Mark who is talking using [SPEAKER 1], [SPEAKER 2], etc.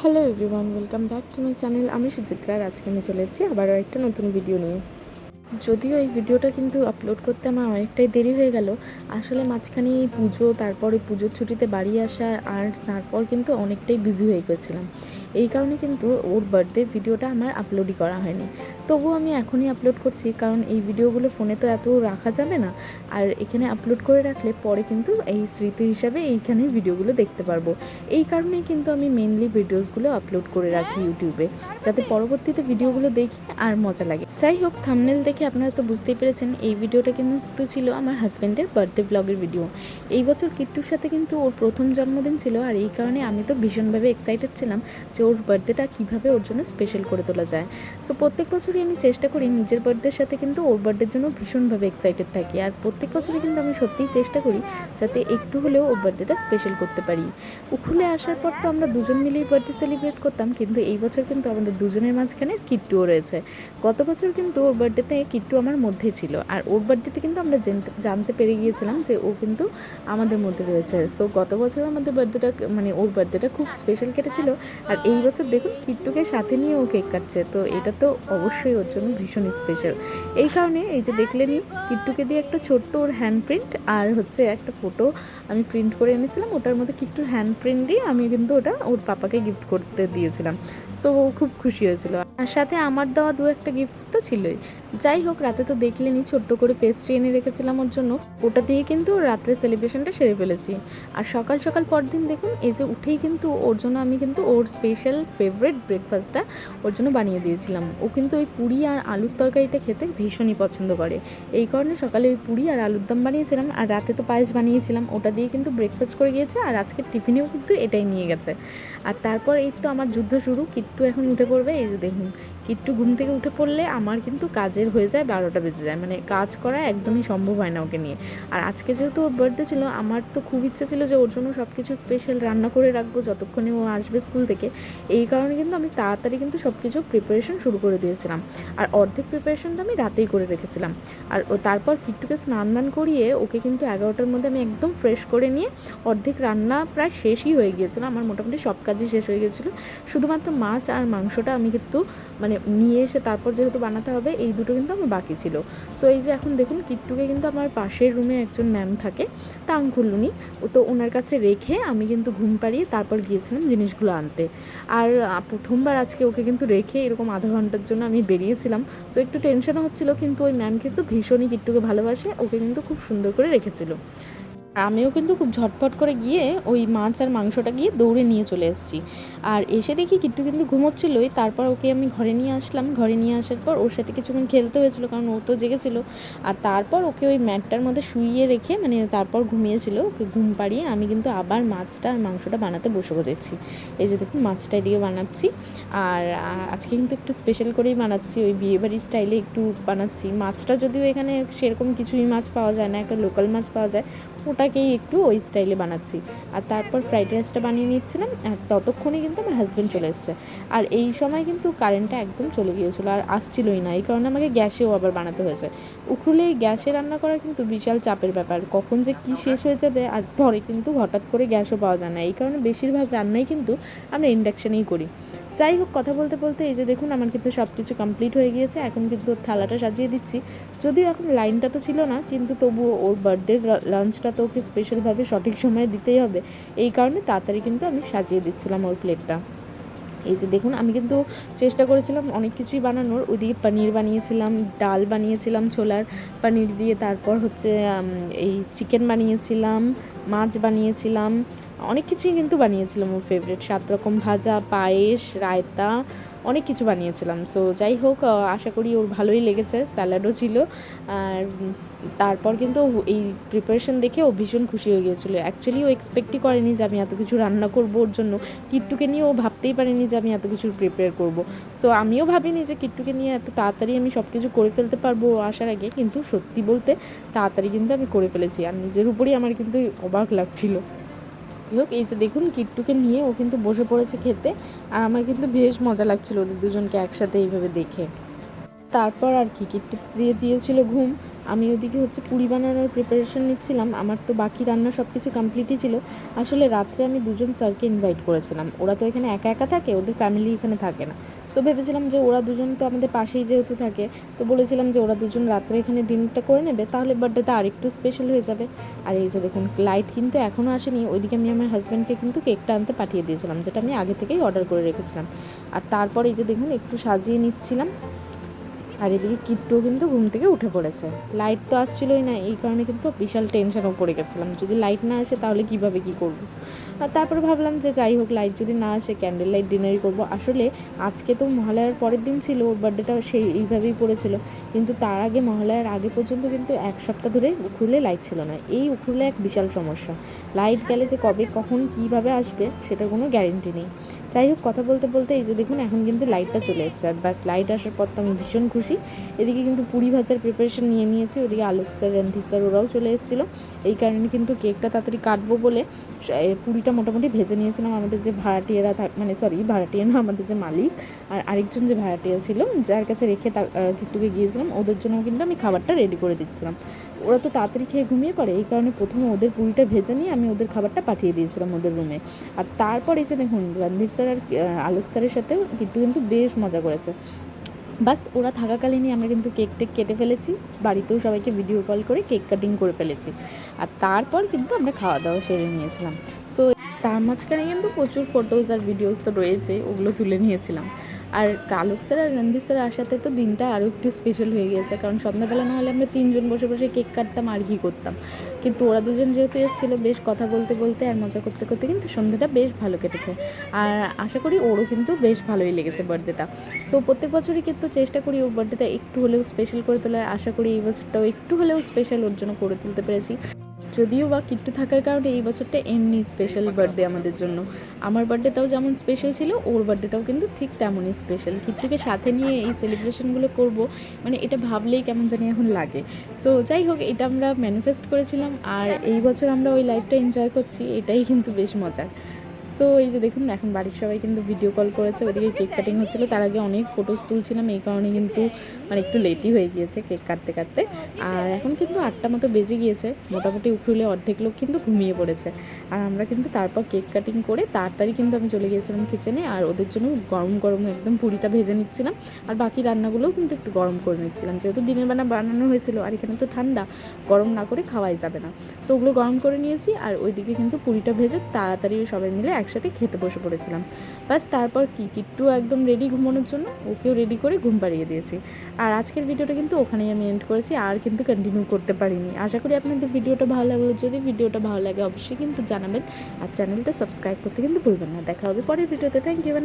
[SPEAKER 1] Hello everyone, welcome back to my channel. আমি সুচিত্রা, আর আজকে আমি চলে এসেছি আবারও একটা নতুন ভিডিও নিয়ে। যদিও এই ভিডিওটা কিন্তু আপলোড করতে আমার অনেকটাই দেরি হয়ে গেল। আসলে মাঝখানে এই পুজো, তারপরে পুজোর ছুটিতে বাড়ি আসা, আর তারপর কিন্তু অনেকটাই বিজি হয়ে গেছিলাম। এই কারণে কিন্তু ওর বার্থডে ভিডিওটা আমার আপলোডই করা হয়নি। তবুও আমি এখনই আপলোড করছি, কারণ এই ভিডিওগুলো ফোনে তো এত রাখা যাবে না। আর এখানে আপলোড করে রাখলে পরে কিন্তু এই স্মৃতি হিসাবে এইখানে ভিডিওগুলো দেখতে পারবো। এই কারণেই কিন্তু আমি মেনলি ভিডিওসগুলো আপলোড করে রাখি ইউটিউবে, যাতে পরবর্তীতে ভিডিওগুলো দেখি আর মজা লাগে। যাই হোক, থাম্বনেল দেখে আপনারা তো বুঝতেই পেরেছেন এই ভিডিওটা কিন্তু ছিল আমার হাজব্যান্ডের বার্থডে ব্লগের ভিডিও। এই বছর কিট্টুর সাথে কিন্তু ওর প্রথম জন্মদিন ছিল, আর এই কারণে আমি তো ভীষণভাবে এক্সাইটেড ছিলাম যে ওর বার্থডেটা কীভাবে ওর জন্য স্পেশাল করে তোলা যায়। সো প্রত্যেক বছরই আমি চেষ্টা করি নিজের বার্থডের সাথে কিন্তু ওর বার্থডের জন্য ভীষণভাবে এক্সাইটেড থাকি, আর প্রত্যেক বছরই কিন্তু আমি সত্যিই চেষ্টা করি যাতে একটু হলেও ওর বার্থডেটা স্পেশাল করতে পারি। উখুলে আসার পর তো আমরা দুজন মিলেই বার্থডে সেলিব্রেট করতাম, কিন্তু এই বছর কিন্তু আমাদের দুজনের মাঝখানে কিট্টুও রয়েছে। গত বছর কিন্তু ওর বার্থডেতে কিট্টু আমার মধ্যে ছিল, আর ওর বার্থডেতে কিন্তু আমরা জানতে পেরে গিয়েছিলাম যে ও কিন্তু আমাদের মধ্যে রয়েছে। সো গত বছর আমাদের বার্থডেটা ওর বার্থডেটা খুব স্পেশাল কেটেছিল। আর এই বছর দেখুন কিট্টুকে সাথে নিয়ে ও কেক কাটছে, তো এটা তো অবশ্যই ওর জন্য ভীষণ স্পেশাল। এই কারণে এই যে দেখলেনই, কিট্টুকে দিয়ে একটা ছোট্ট ওর হ্যান্ড প্রিন্ট আর হচ্ছে একটা ফটো আমি প্রিন্ট করে এনেছিলাম, ওটার মধ্যে কিট্টুর হ্যান্ড প্রিন্ট দিয়ে আমি কিন্তু ওটা ওর পাপাকে গিফট করতে দিয়েছিলাম। সো ও খুব খুশি হয়েছিল, আর সাথে আমার দেওয়া দু একটা গিফটস তো ছিলই। যাই হোক, রাতে তো দেখলেনি ছোট্ট করে পেস্ট্রি এনে রেখেছিলাম ওর জন্য, ওটা দিয়ে কিন্তু রাত্রে সেলিব্রেশনটা সেরে ফেলেছি। আর সকাল সকাল পরদিন দেখুন এই যে উঠেই কিন্তু ওর জন্য আমি কিন্তু ওর স্পেশাল ফেভারিট ব্রেকফাস্টটা ওর জন্য বানিয়ে দিয়েছিলাম। ও কিন্তু ওই পুরি আর আলুর তরকারিটা খেতে ভীষণই পছন্দ করে, এই কারণে সকালে ওই পুরি আর আলুর দম বানিয়েছিলাম, আর রাতে তো পায়েস বানিয়েছিলাম, ওটা দিয়ে কিন্তু ব্রেকফাস্ট করে গিয়েছে, আর আজকের টিফিনেও কিন্তু এটাই নিয়ে গেছে। আর তারপর এই তো আমার যুদ্ধ শুরু, কিট্টু এখন উঠে পড়বে। এই যে দেখুন, কিট্টু ঘুম থেকে উঠে পড়লে আমার কিন্তু কাজের হয়ে যায় 12টা বেজে যায়, মানে কাজ করা একদমই সম্ভব হয় না ওকে নিয়ে। আর আজকে যেহেতু ওর বার্থডে ছিল, আমার তো খুব ইচ্ছা ছিল যে ওর জন্য সব কিছু স্পেশাল রান্না করে রাখবো যতক্ষণে ও আসবে স্কুল থেকে। এই কারণে কিন্তু আমি তাড়াতাড়ি কিন্তু সব কিছু প্রিপারেশন শুরু করে দিয়েছিলাম, আর অর্ধেক প্রিপারেশনটা আমি রাতেই করে রেখেছিলাম। আর তারপর কিট্টুকে স্নান দান করিয়ে ওকে কিন্তু 11টার মধ্যে আমি একদম ফ্রেশ করে নিয়ে অর্ধেক রান্না প্রায় শেষই হয়ে গিয়েছিলো, আমার মোটামুটি সব কাজই শেষ হয়ে গিয়েছিলো। শুধুমাত্র মাছ আর মাংসটা আমি কিন্তু নিয়ে এসে তারপর যেহেতু বানাতে হবে, এই দুটো কিন্তু আমার বাকি ছিল। সো এই যে এখন দেখুন, কিট্টুকে কিন্তু আমার পাশের রুমে একজন ম্যাম থাকে, তাংখুলুনি, তো ওনার কাছে রেখে আমি কিন্তু ঘুম পাড়িয়ে তারপর গিয়েছিলাম জিনিসগুলো আনতে। আর প্রথমবার আজকে ওকে কিন্তু রেখে এরকম আধা ঘন্টার জন্য আমি বেরিয়েছিলাম। সো একটু টেনশনও হচ্ছিলো, কিন্তু ওই ম্যাম কিন্তু ভীষণই কিট্টুকে ভালোবাসে, ওকে কিন্তু খুব সুন্দর করে রেখেছিল। আমিও কিন্তু খুব ঝটপট করে গিয়ে ওই মাছ আর মাংসটা গিয়ে দৌড়ে নিয়ে চলে এসেছি। আর এসে দেখি কিট্টু কিন্তু ঘুমোচ্ছিলোই, তারপর ওকে আমি ঘরে নিয়ে আসলাম। ঘরে নিয়ে আসার পর ওর সাথে কিছুক্ষণ খেলতে হয়েছিল, কারণ ও তো জেগেছিল। আর তারপর ওকে ওই ম্যাটটার মধ্যে শুইয়ে রেখে তারপর ঘুমিয়েছিল, ওকে ঘুম পাড়িয়ে আমি কিন্তু আবার মাছটা আর মাংসটা বানাতে বসে পড়েছি। এই যে দেখুন, মাছটা এদিকে বানাচ্ছি, আর আজকে কিন্তু একটু স্পেশাল করেই বানাচ্ছি, ওই বিয়েবাড়ির স্টাইলে একটু বানাচ্ছি। মাছটা যদিও এখানে সেরকম কিছুই মাছ পাওয়া যায় না, একটা লোকাল মাছ পাওয়া যায়, ওটাকেই একটু ওই স্টাইলে বানাচ্ছি। আর তারপর ফ্রাইড রাইসটা বানিয়ে নিচ্ছিলাম, আর ততক্ষণে কিন্তু আমার হাজব্যান্ড চলে এসছে। আর এই সময় কিন্তু কারেন্টটা একদম চলে গিয়েছিলো, আর আসছিলোই না, এই কারণে আমাকে গ্যাসেও আবার বানাতে হয়েছে। উখরুলে গ্যাসে রান্না করা কিন্তু বিশাল চাপের ব্যাপার, কখন যে কী শেষ হয়ে যাবে, আর পরে কিন্তু হঠাৎ করে গ্যাসও পাওয়া যায় না, এই কারণে বেশিরভাগ রান্নাই কিন্তু আমরা ইন্ডাকশানেই করি। যাই হোক, কথা বলতে বলতে এই যে দেখুন, আমার কিন্তু সব কিছু কমপ্লিট হয়ে গিয়েছে। এখন কিন্তু ওর থালাটা সাজিয়ে দিচ্ছি, যদিও এখন লাইনটা তো ছিল না, কিন্তু তবুও ওর বার্থডের লাঞ্চটা তো ওকে স্পেশালভাবে সঠিক সময়ে দিতেই হবে, এই কারণে তাড়াতাড়ি কিন্তু আমি সাজিয়ে দিচ্ছিলাম ওর প্লেটটা। এই যে দেখুন, আমি কিন্তু চেষ্টা করেছিলাম অনেক কিছুই বানানোর, ওইদিকে পনির বানিয়েছিলাম, ডাল বানিয়েছিলাম ছোলার পনির দিয়ে, তারপর হচ্ছে এই চিকেন বানিয়েছিলাম, মাছ বানিয়েছিলাম, অনেক কিছুই কিন্তু বানিয়েছিলাম ওর ফেভারিট, 7 রকম ভাজা, পায়েস, রায়তা, অনেক কিছু বানিয়েছিলাম। সো যাই হোক, আশা করি ওর ভালোই লেগেছে, স্যালাডও ছিল। আর তারপর কিন্তু এই প্রিপারেশন দেখে ও ভীষণ খুশি হয়ে গিয়েছিলো। অ্যাকচুয়ালি ও এক্সপেক্টই করেনি যে আমি এত কিছু রান্না করবো ওর জন্য, কিট্টুকে নিয়ে ও ভাবতেই পারেনি যে আমি এত কিছু প্রিপেয়ার করব। সো আমিও ভাবিনি যে কিট্টুকে নিয়ে এত তাড়াতাড়ি আমি সব কিছু করে ফেলতে পারবো ও আসার আগে, কিন্তু সত্যি বলতে তাড়াতাড়ি কিন্তু আমি করে ফেলেছি, আর নিজের উপরেই আমার কিন্তু অবাক লাগছিল। হোক, এই যে দেখুন, কিট্টুকে নিয়ে ও কিন্তু বসে পড়েছে খেতে, আর আমার কিন্তু বেশ মজা লাগছিল ওদের দুজনকে একসাথে এইভাবে দেখে। তারপর আর কি কিট্টু দিয়ে দিয়েছিল ঘুম, আমি ওদিকে হচ্ছে পুরি বানানোর প্রিপারেশন নিচ্ছিলাম। আমার তো বাকি রান্না সব কিছু কমপ্লিটই ছিল। আসলে রাত্রে আমি দুজন স্যারকে ইনভাইট করেছিলাম, ওরা তো এখানে একা একা থাকে, ওদের ফ্যামিলি এখানে থাকে না। সো ভেবেছিলাম যে ওরা দুজন তো আমাদের পাশেই যেহেতু থাকে, তো বলেছিলাম যে ওরা দুজন রাত্রে এখানে ডিনারটা করে নেবে, তাহলে বার্থডেটা আরেকটু স্পেশাল হয়ে যাবে। আর এই যে দেখুন লাইট কিন্তু এখনও আসেনি, ওইদিকে আমি আমার হাজব্যান্ডকে কিন্তু কেকটা আনতে পাঠিয়ে দিয়েছিলাম, যেটা আমি আগে থেকেই অর্ডার করে রেখেছিলাম। আর তারপর এই যে দেখুন একটু সাজিয়ে নিচ্ছিলাম। আর এদিকে কিট্টুও কিন্তু ঘুম থেকে উঠে পড়েছে। লাইট তো আসছিলই না, এই কারণে কিন্তু বিশাল টেনশনও পড়ে গেছিলাম, যদি লাইট না আসে তাহলে কীভাবে কী করবো। আর তারপরে ভাবলাম যে যাই হোক, লাইট যদি না আসে ক্যান্ডেল লাইট ডিনারই করবো। আসলে আজকে তো মহালয়ার পরের দিন ছিল, ওর বার্থডেটা সেই এইভাবেই পড়েছিল, কিন্তু তার আগে মহালয়ার আগে পর্যন্ত কিন্তু এক সপ্তাহ ধরে উখরুলে লাইট ছিল না। এই উখরুলে এক বিশাল সমস্যা, লাইট গেলে যে কবে কখন কীভাবে আসবে সেটার কোনো গ্যারেন্টি নেই। যাই হোক, কথা বলতে বলতে এই যে দেখুন এখন কিন্তু লাইটটা চলে এসেছে, আর ব্যাস লাইট আসার পর তো আমি ভীষণ খুশি। এদিকে কিন্তু পুরি ভাজার প্রিপারেশন নিয়ে নিয়েছি, ওদিকে আলোক স্যার রণধীর স্যার ওরাও চলে এসেছিলো। এই কারণে কিন্তু কেকটা তাড়াতাড়ি কাটবো বলে পুরিটা মোটামুটি ভেজে নিয়েছিলাম। আমাদের যে ভাড়াটিয়ারা ভাড়াটিয়া না, আমাদের যে মালিক আর আরেকজন যে ভাড়াটিয়া ছিল যার কাছে রেখে কিট্টুকে গিয়েছিলাম, ওদের জন্য কিন্তু আমি খাবারটা রেডি করে দিচ্ছিলাম। ওরা তো তাড়াতাড়ি খেয়ে ঘুমিয়ে পড়ে, এই কারণে প্রথমে ওদের পুরিটা ভেজে নিয়ে আমি ওদের খাবারটা পাঠিয়ে দিয়েছিলাম ওদের রুমে। আর তারপর এই যে দেখুন রণধীর স্যার আর আলোক স্যারের সাথেও কিট্টু কিন্তু বেশ মজা করেছে। বাস ওরা থাকাকালীনই আমরা কিন্তু কেক টেক কেটে ফেলেছি, বাড়িতেও সবাইকে ভিডিও কল করে কেক কাটিং করে ফেলেছি। আর তারপর কিন্তু আমরা খাওয়া দাওয়া সেরে নিয়েছিলাম। সো তার মাঝখানে কিন্তু প্রচুর ফটোজ আর ভিডিওস তো রয়েছে, ওগুলো তুলে নিয়েছিলাম। আর আলোক স্যার আর রণধীর স্যার আসাতে তো দিনটা আরও একটু স্পেশাল হয়ে গিয়েছে, কারণ সন্ধ্যাবেলা না হলে আমরা তিনজন বসে বসে কেক কাটতাম আর কি করতাম। কিন্তু ওরা দুজন যেহেতু এসেছিলো, বেশ কথা বলতে বলতে আর মজা করতে করতে কিন্তু সন্ধ্যাটা বেশ ভালো কেটেছে। আর আশা করি ওরও কিন্তু বেশ ভালোই লেগেছে বার্থডেটা। সো প্রত্যেক বছরই কিন্তু চেষ্টা করি ওর বার্থডেটা একটু হলেও স্পেশাল করে তোলার, আশা করি এই বছরটাও একটু হলেও স্পেশাল ওর জন্য করে তুলতে পেরেছি। যদিও বা কিট্টু থাকার কারণে এই বছরটা এমনি স্পেশাল বার্থডে আমাদের জন্য। আমার বার্থডেটাও যেমন স্পেশাল ছিল, ওর বার্থডেটাও কিন্তু ঠিক তেমনই স্পেশাল। কিট্টুকে সাথে নিয়ে এই সেলিব্রেশনগুলো করব, মানে এটা ভাবলেই কেমন জানি এখন লাগে। সো যাই হোক, এটা আমরা ম্যানিফেস্ট করেছিলাম, আর এই বছর আমরা ওই লাইফটা এনজয় করছি, এটাই কিন্তু বেশ মজার। তো এই যে দেখুন এখন বাড়ির সবাই কিন্তু ভিডিও কল করেছে, ওদিকে কেক কাটিং হচ্ছিলো, তার আগে অনেক ফটোজ তুলছিলাম, এই কারণে কিন্তু মানে একটু লেটই হয়ে গিয়েছে কেক কাটতে কাটতে। আর এখন কিন্তু 8টা মতো বেজে গিয়েছে, মোটামুটি উঠলে অর্ধেক লোক কিন্তু ঘুমিয়ে পড়েছে। আর আমরা কিন্তু তারপর কেক কাটিং করে তাড়াতাড়ি কিন্তু আমি চলে গিয়েছিলাম কিচেনে, আর ওদের জন্য গরম গরম একদম পুরিটা ভেজে নিচ্ছিলাম, আর বাকি রান্নাগুলোও কিন্তু একটু গরম করে নিচ্ছিলাম, যেহেতু দিনের বেলা বানানো হয়েছিল আর এখানে তো ঠান্ডা, গরম না করে খাওয়াই যাবে না। সো ওগুলো গরম করে নিয়েছি, আর ওইদিকে কিন্তু পুরিটা ভেজে তাড়াতাড়ি সবাই মিলে একসাথে খেতে বসে পড়েছিলাম। বাস তারপর কিট্টু একদম রেডি ঘুমানোর জন্য, ওকেও রেডি করে ঘুম পাড়িয়ে দিয়েছি। আর আজকের ভিডিওটা কিন্তু ওখানেই আমি এন্ড করেছি, আর কিন্তু কন্টিনিউ করতে পারিনি। আশা করি আপনাদের ভিডিওটা ভালো লাগলো, যদি ভিডিওটা ভালো লাগে অবশ্যই কিন্তু জানাবেন, আর চ্যানেলটা সাবস্ক্রাইব করতে কিন্তু ভুলবেন না। দেখা হবে পরের ভিডিওতে। Thank you, by.